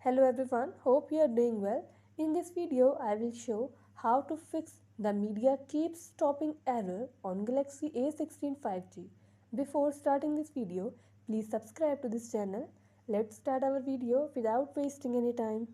Hello everyone, hope you are doing well. In this video, I will show how to fix the media keeps stopping error on Galaxy A16 5G. Before starting this video, please subscribe to this channel. Let's start our video without wasting any time.